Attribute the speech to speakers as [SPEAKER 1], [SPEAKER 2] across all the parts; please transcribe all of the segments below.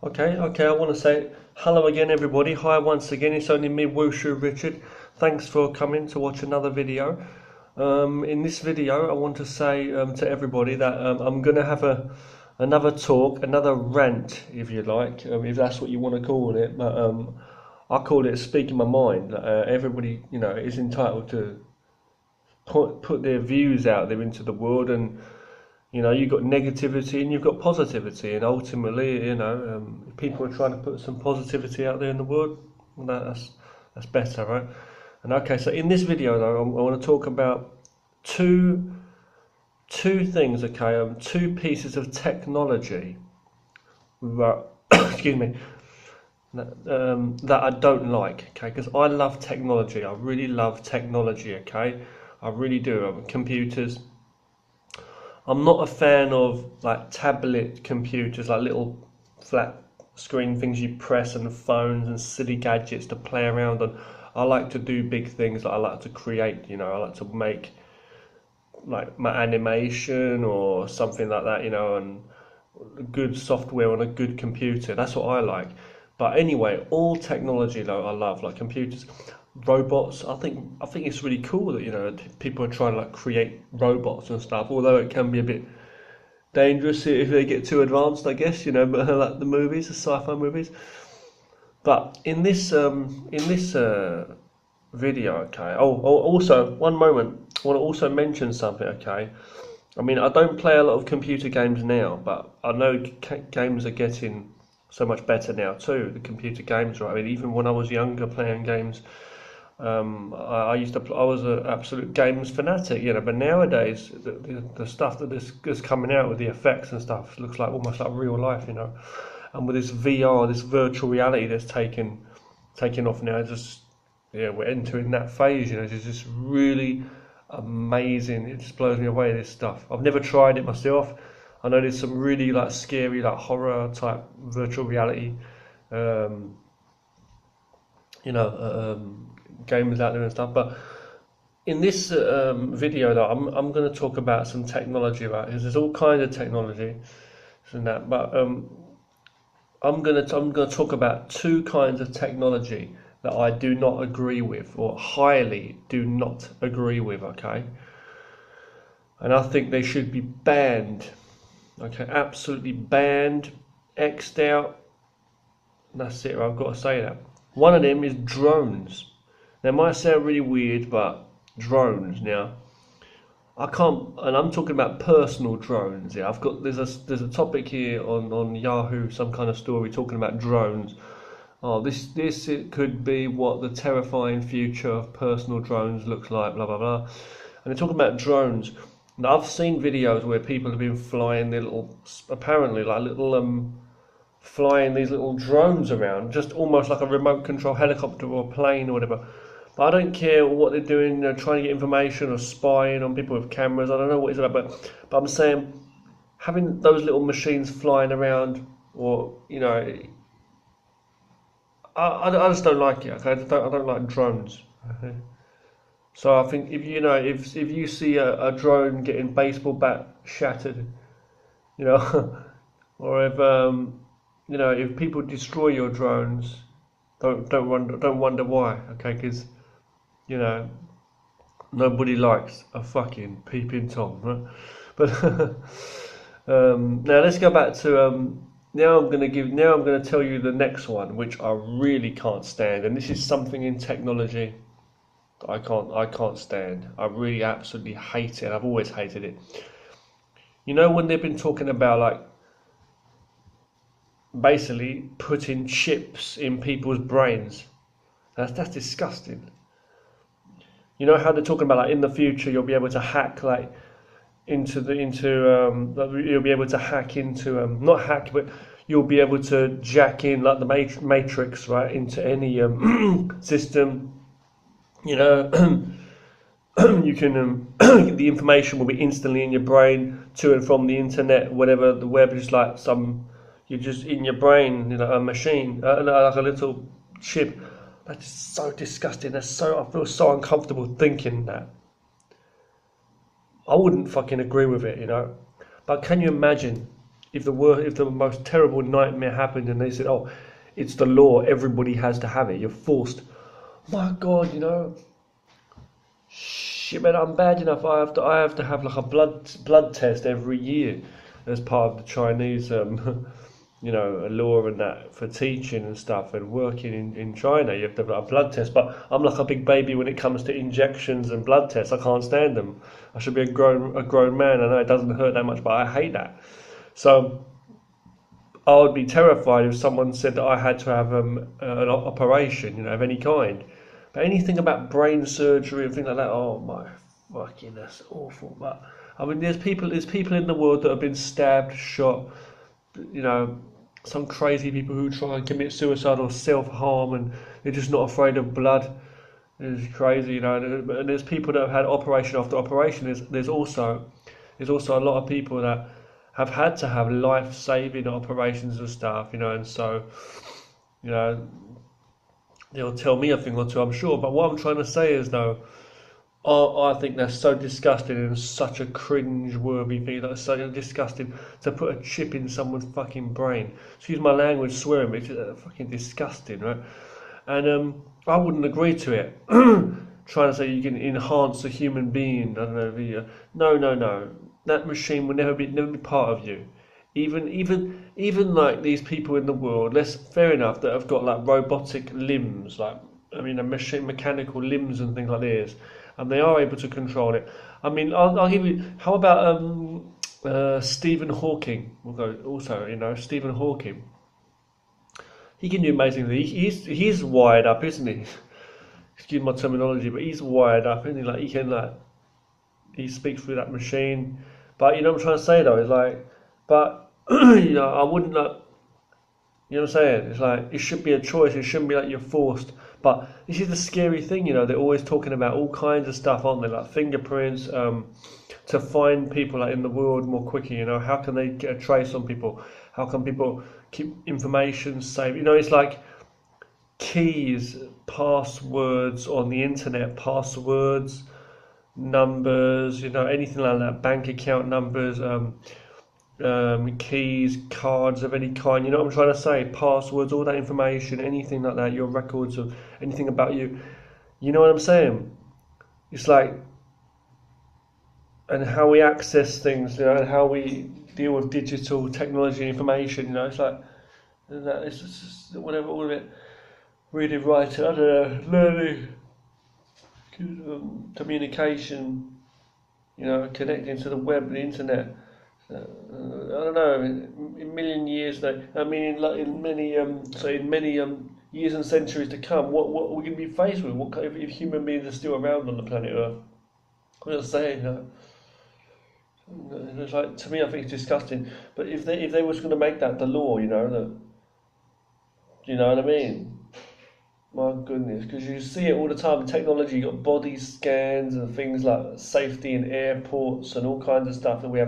[SPEAKER 1] Okay, I want to say hello again, everybody. Hi once again, it's only me, Wushu Richard. Thanks for coming to watch another video. In this video, I want to say to everybody that I'm going to have another talk, another rant, if you like, if that's what you want to call it. But I call it speaking my mind. Everybody, is entitled to put their views out there into the world, and you've got negativity and you've got positivity, and ultimately, if people are trying to put some positivity out there in the world, well, that's better, right? And okay, so in this video, though, I want to talk about two things, okay, two pieces of technology that, excuse me, that I don't like, okay, because I love technology. I really love technology, okay, I really do. Computers. I'm not a fan of like tablet computers, like little flat screen things you press, and phones and silly gadgets to play around on. I like to do big things. Like I like to create, I like to make like my animation or something like that, and good software on a good computer. That's what I like. But anyway, all technology though I love, like computers, robots. I think it's really cool that people are trying to like create robots and stuff. Although it can be a bit dangerous if they get too advanced, I guess. But like the movies, the sci-fi movies. But in this video, okay. Also one moment, I want to also mention something, okay. I mean, I don't play a lot of computer games now, but I know games are getting so much better now too. The computer games, right? I mean, even when I was younger playing games, I used to. I was an absolute games fanatic, But nowadays, the stuff that is coming out with the effects and stuff looks like almost like real life, And with this VR, this virtual reality that's taking off now, we're entering that phase, It's just really amazing. It just blows me away, this stuff. I've never tried it myself. I know there's some really like scary, like horror type virtual reality, um, games out there and stuff. But in this video, though, I'm going to talk about some technology, right? Because there's all kinds of technology and that. But I'm gonna talk about two kinds of technology that I do not agree with, or highly do not agree with. Okay, and I think they should be banned. Okay, absolutely banned, xed out. That's it. I've got to say that. One of them is drones. They might sound really weird, but drones. Now, I can't, and I'm talking about personal drones. Yeah, there's a topic here on Yahoo, some kind of story talking about drones. Oh, this it could be what the terrifying future of personal drones looks like. Blah blah blah, and they're talking about drones. Now, I've seen videos where people have been flying their little, apparently like little flying these little drones around, just almost like a remote control helicopter or plane or whatever. But I don't care what they're doing, trying to get information or spying on people with cameras. I don't know what it's about, but I'm saying having those little machines flying around, or I just don't like it. Okay, I don't like drones. Okay? So I think if you see a drone getting baseball bat shattered, you know, or if people destroy your drones, don't wonder why. Okay, because you know nobody likes a fucking peeping tom, right? But now let's go back to now I'm gonna tell you the next one, which I really can't stand, and this is something in technology that I can't stand. I really absolutely hate it. I've always hated it. When they've been talking about like basically putting chips in people's brains, that's disgusting. How they're talking about like in the future you'll be able to hack like you'll be able to hack into not hack, but you'll be able to jack in like the matrix, right, into any system. You can the information will be instantly in your brain to and from the internet, whatever the web is, like you're just in your brain, a machine, like a little chip. That's so disgusting. I feel so uncomfortable thinking that. I wouldn't fucking agree with it, But can you imagine if the most terrible nightmare happened and they said, oh, it's the law, everybody has to have it, you're forced. My God, you know, shit, man, I'm bad enough. I have to have like a blood test every year as part of the Chinese, you know, law and that for teaching and stuff and working in China. You have to have a blood test. But I'm like a big baby when it comes to injections and blood tests. I can't stand them. I should be a grown man. I know it doesn't hurt that much, but I hate that. So I would be terrified if someone said that I had to have an operation, you know, of any kind. But anything about brain surgery and things like that, oh my fucking, that's awful. But I mean, there's people in the world that have been stabbed, shot, you know, some crazy people who try and commit suicide or self-harm, and they're just not afraid of blood. It's crazy, you know. And there's people that have had operation after operation. There's also a lot of people that have had to have life-saving operations and stuff, you know. And so, you know, they'll tell me a thing or two, I'm sure. But what I'm trying to say is, though, I think that's so disgusting and such a cringe-worthy thing. That's so disgusting to put a chip in someone's fucking brain. Excuse my language, swearing, but it's fucking disgusting, right? And I wouldn't agree to it. Trying to say you can enhance a human being, I don't know, via no. That machine will never be part of you. Even like these people in the world, fair enough, that have got like robotic limbs, like I mean, mechanical limbs and things like this, and they are able to control it. I mean, I'll give you. How about Stephen Hawking? We'll go also. You know, Stephen Hawking. He can do amazing things. He's wired up, isn't he? Excuse my terminology, but he's wired up, isn't he? Like he speaks through that machine. But you know what I'm trying to say though, is like, but you know, I wouldn't like. You know what I'm saying? It's like, it should be a choice. It shouldn't be like you're forced. But this is the scary thing, you know. They're always talking about all kinds of stuff, aren't they? Like fingerprints, to find people like in the world more quickly. You know, how can they get a trace on people? How can people keep information safe? You know, it's like keys, passwords on the internet, passwords, numbers. You know, anything like that. Bank account numbers. Keys, cards of any kind, you know what I'm trying to say, passwords, all that information, anything like that, your records of anything about you, you know what I'm saying? It's like, and how we access things, you know, and how we deal with digital technology and information, you know, it's like, it's just whatever, all of it, reading, writing, I don't know, learning, communication, you know, connecting to the web and the internet. I don't know. In a million years, in many years and centuries to come, what are we going to be faced with? What if human beings are still around on the planet Earth? I'm just saying, you know, it's like, to me, I think it's disgusting. But if they was going to make that the law, you know, you know what I mean? My goodness, because you see it all the time. Technology, you got body scans and things like safety in airports and all kinds of stuff that we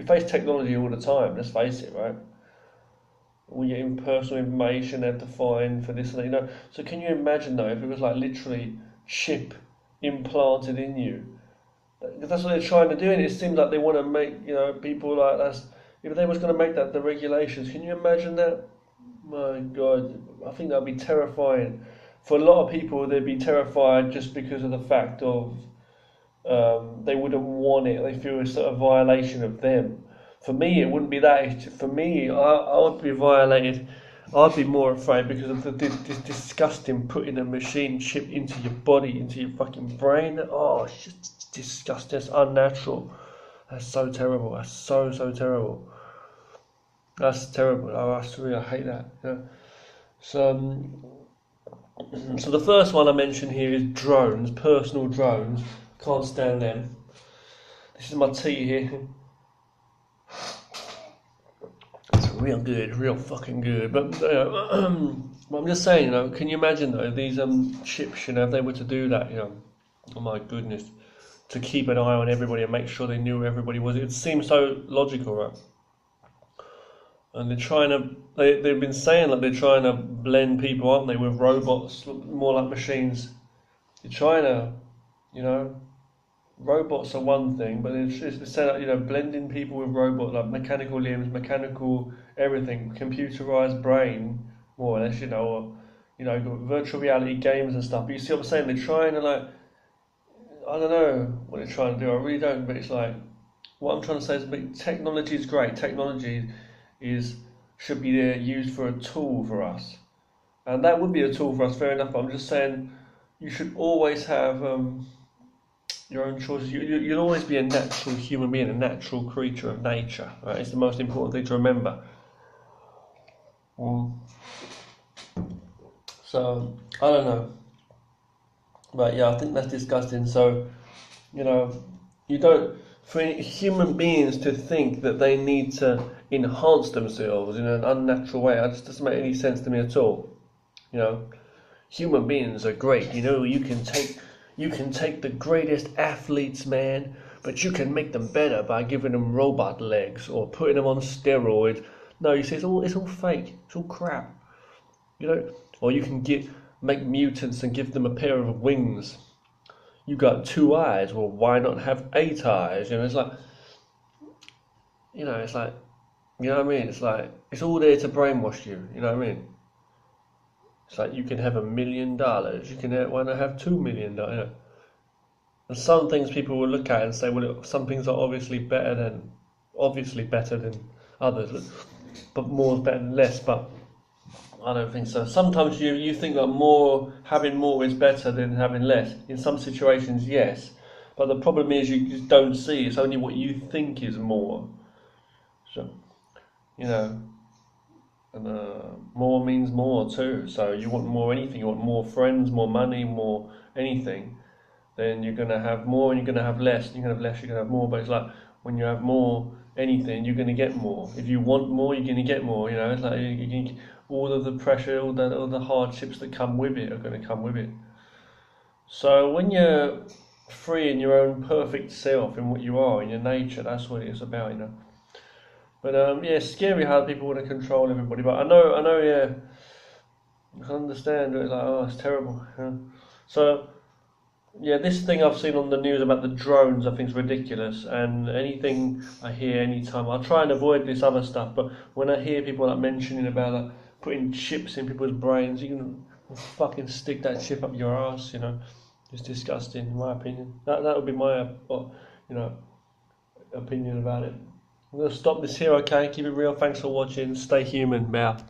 [SPEAKER 1] face technology all the time, let's face it, right? We get personal information they have to find for this and that, you know. So can you imagine though, if it was like literally chip implanted in you? Because that's what they're trying to do, and it seems like they want to make, you know, people like that's. If they was going to make that the regulations, can you imagine that? My God, I think that'd be terrifying. For a lot of people, they'd be terrified just because of the fact of they wouldn't want it. They feel it's a violation of them. For me, it wouldn't be that. For me, I would be violated. I'd be more afraid because of this disgusting putting a machine chip into your body, into your fucking brain. Oh, it's just disgusting. It's unnatural. That's so terrible. That's so terrible. That's terrible. I hate that. Yeah. So the first one I mentioned here is drones, personal drones. Can't stand them. This is my tea here. It's real good, real fucking good. But I'm just saying, you know, can you imagine though these chips, you know, if they were to do that, you know, oh my goodness, to keep an eye on everybody and make sure they knew who everybody was. It seems so logical, right? And they've been saying that they're trying to blend people, aren't they, with robots, more like machines. They're trying to, you know, robots are one thing, but it's set up, blending people with robots, like mechanical limbs, mechanical everything, computerized brain, more or less, or, virtual reality games and stuff. But you see what I'm saying? They're trying to, like, I don't know what they're trying to do, I really don't, but it's like, what I'm trying to say is, but technology is great. Technology should be there, used for a tool for us. And that would be a tool for us, fair enough, but I'm just saying you should always have your own choices. You'll always be a natural human being, a natural creature of nature, right? It's the most important thing to remember. So, I don't know. But yeah, I think that's disgusting. So, you don't, for human beings to think that they need to enhance themselves in an unnatural way, that just doesn't make any sense to me at all. Human beings are great. You can take the greatest athletes, man, but you can make them better by giving them robot legs or putting them on steroids. No, you see, it's all fake. It's all crap. Or you can make mutants and give them a pair of wings. You got 2 eyes. Well, why not have 8 eyes? It's like, it's like, you know what I mean? It's like, it's all there to brainwash you. You know what I mean? It's like, you can have $1 million. You can why not have $2 million? And some things people will look at and say, well, some things are obviously better than others, but more is better than less. But I don't think so. Sometimes you think that having more is better than having less. In some situations, yes. But the problem is you just don't see. It's only what you think is more. So, and more means more too. So you want more anything. You want more friends, more money, more anything. Then you're going to have more and you're going to have less. You're going to have less, you're going to have more. But it's like when you have more anything, you're going to get more. If you want more, you're going to get more. It's like all of the pressure, all the hardships that come with it are going to come with it. So when you're free in your own perfect self, in what you are, in your nature, that's what it's about, But it's scary how people want to control everybody. But I know, yeah, I can understand. It's like, oh, it's terrible. So, yeah, this thing I've seen on the news about the drones, I think is ridiculous. And anything I hear anytime, I'll try and avoid this other stuff. But when I hear people like mentioning about putting chips in people's brains, you can fucking stick that chip up your ass. It's disgusting, in my opinion. That would be my opinion about it. I'm going to stop this here, okay? Keep it real. Thanks for watching. Stay human. Bye.